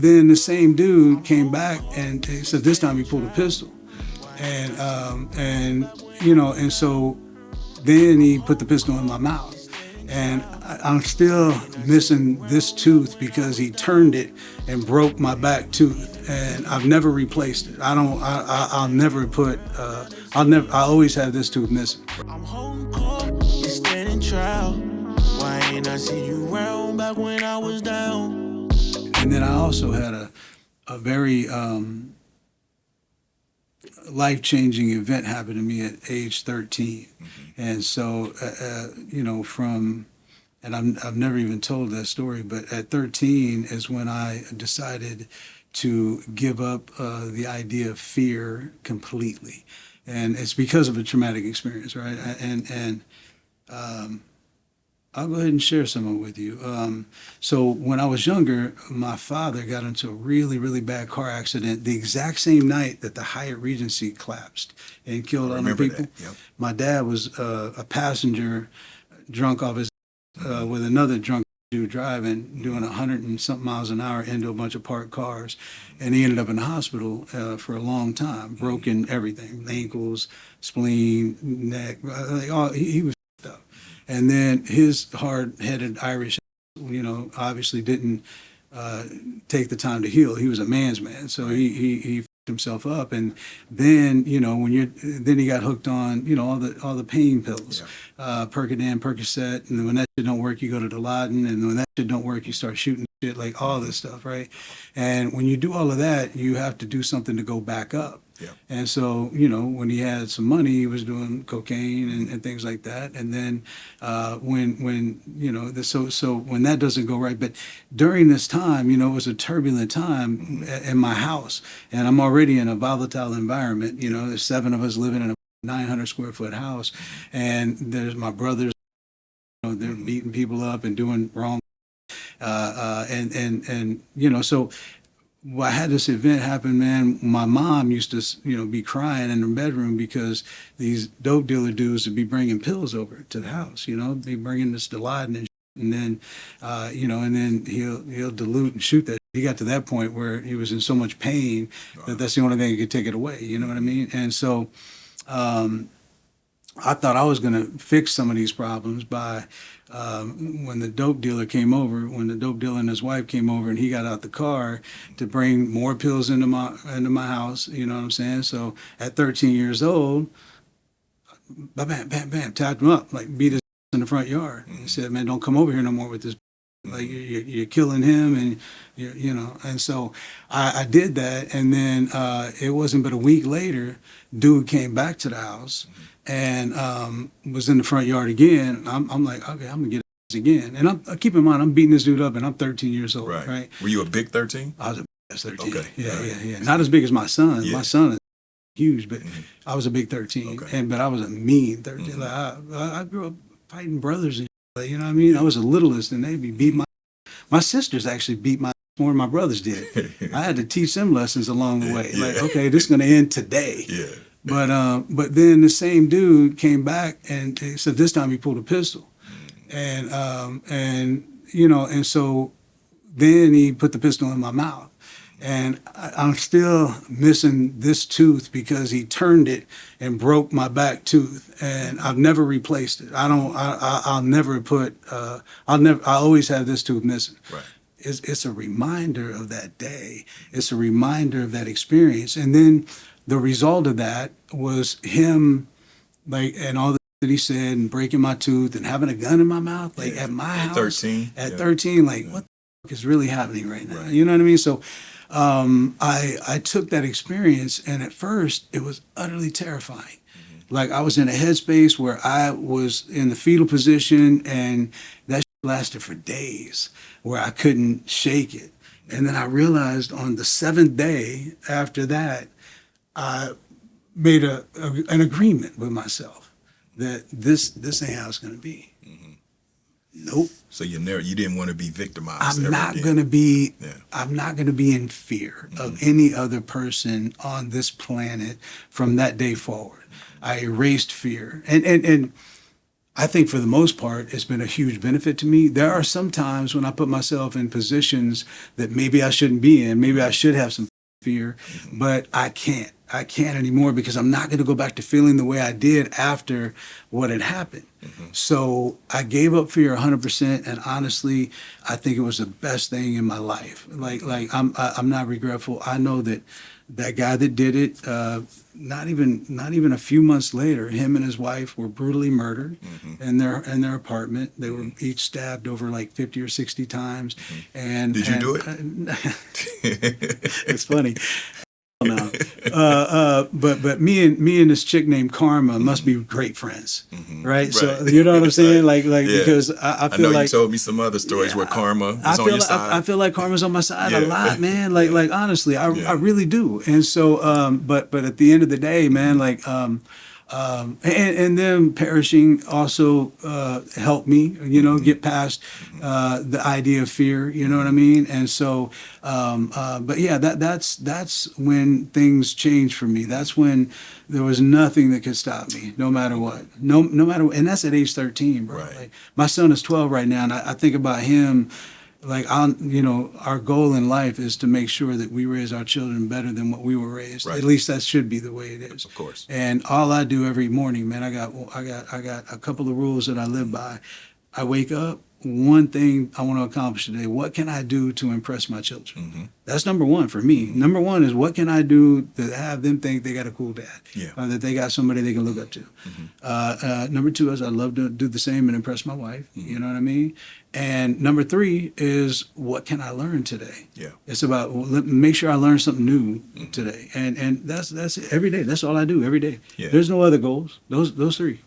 Then the same dude came back and he said this time he pulled a pistol, and and so then he put the pistol in my mouth, and I'm still missing this tooth because he turned it and broke my back tooth, and I've never replaced it. I'll never put. I always have this tooth missing. I'm holding court, you standing trial. Why ain't I see you round back when I was down? And then I also had a very life-changing event happen to me at age 13. And so, and I've never even told that story, but at 13 is when I decided to give up the idea of fear completely. And it's because of a traumatic experience, right? And I'll go ahead and share some of it with you. So when I was younger, my father got into a really, really bad car accident the exact same night that the Hyatt Regency collapsed and killed other people. Yep. My dad was a passenger, drunk off his with another drunk dude driving, doing 100 and something miles an hour into a bunch of parked cars, and he ended up in the hospital for a long time, broken everything, ankles, spleen, neck, he was up. And then his hard-headed Irish, obviously didn't take the time to heal. He was a man's man, so he fucked himself up. And then then he got hooked on all the pain pills, Percodan, Percocet, and when that shit don't work, you go to Dilaudid, and when that shit don't work, you start shooting shit, like all this stuff, right? And when you do all of that, you have to do something to go back up. Yeah. And so, when he had some money, he was doing cocaine and things like that. And then so when that doesn't go right, but during this time, it was a turbulent time in my house, and I'm already in a volatile environment. There's 7 of us living in a 900 square foot house, and there's my brothers, they're beating people up and doing wrong. So I had this event happen, man. My mom used to, be crying in her bedroom because these dope dealer dudes would be bringing pills over to the house, be bringing this Dilaudid and then, and then he'll dilute and shoot that. He got to that point where he was in so much pain that that's the only thing that could take it away. You know what I mean? And so, I thought I was going to fix some of these problems by when the dope dealer and his wife came over, and he got out the car to bring more pills into my house. You know what I'm saying? So at 13 years old, bam, bam, bam, tapped him up, like beat his in the front yard, and said, "Man, don't come over here no more with this. Like you're killing him," and And so I did that, and then it wasn't but a week later, dude came back to the house and was in the front yard again. I'm like, okay, I'm gonna get this again. And keep in mind, I'm beating this dude up, and I'm 13 years old, right? Were you a big 13? I was a big 13. Okay. Yeah. Not as big as my son. Yeah. My son is huge, but I was a big 13. Okay. But I was a mean 13. Like I grew up fighting brothers and shit, you know what I mean? I was the littlest, and they beat my sisters actually beat my more than my brothers did. I had to teach them lessons along the way. Like, okay, this is gonna end today. Yeah. But then the same dude came back and he said this time he pulled a pistol, and so then he put the pistol in my mouth, and I'm still missing this tooth because he turned it and broke my back tooth, and I've never replaced it. I'll never put. I always have this tooth missing. Right. It's a reminder of that day. It's a reminder of that experience, and then the result of that was him, like, and all that he said, and breaking my tooth and having a gun in my mouth, like at my house. 13. At 13, like, what the fuck is really happening right now? Right. You know what I mean? So I took that experience, and at first it was utterly terrifying. Like, I was in a headspace where I was in the fetal position, and that lasted for days where I couldn't shake it. And then I realized on the 7th day after that, I made an agreement with myself that this ain't how it's going to be. Nope. So you didn't want to be victimized. I'm not going to be in fear of any other person on this planet from that day forward. I erased fear. And I think for the most part, it's been a huge benefit to me. There are some times when I put myself in positions that maybe I shouldn't be in. Maybe I should have some fear, but I can't. I can't anymore because I'm not going to go back to feeling the way I did after what had happened. So I gave up fear 100%, and honestly, I think it was the best thing in my life. Like I'm not regretful. I know that that guy that did it, not even a few months later, him and his wife were brutally murdered in their apartment. They were each stabbed over like 50 or 60 times. And Did you do it? It's funny. No. But me and this chick named Karma must be great friends, right? So you know what I'm saying? Like Yeah. because I feel I know like you told me some other stories where karma is on your side. I feel like Karma's on my side a Yeah. lot, man. Like honestly, I really do. And so, but at the end of the day, man, like and them perishing also helped me, get past the idea of fear. You know what I mean? And so, but yeah, that's when things changed for me. That's when there was nothing that could stop me, no matter what. No matter what. And that's at age 13, bro. Right. Like, my son is 12 right now, and I think about him. Like, our goal in life is to make sure that we raise our children better than what we were raised. Right. At least that should be the way it is. Of course. And all I do every morning, man, I got a couple of rules that I live by. I wake up. One thing I want to accomplish today. What can I do to impress my children? That's number one for me. Number one is what can I do to have them think they got a cool dad? Yeah. That they got somebody they can look up to. Number two is I love to do the same and impress my wife. You know what I mean? And number three is what can I learn today? Yeah. It's about make sure I learn something new today. And that's it every day. That's all I do every day. Yeah. There's no other goals. Those three.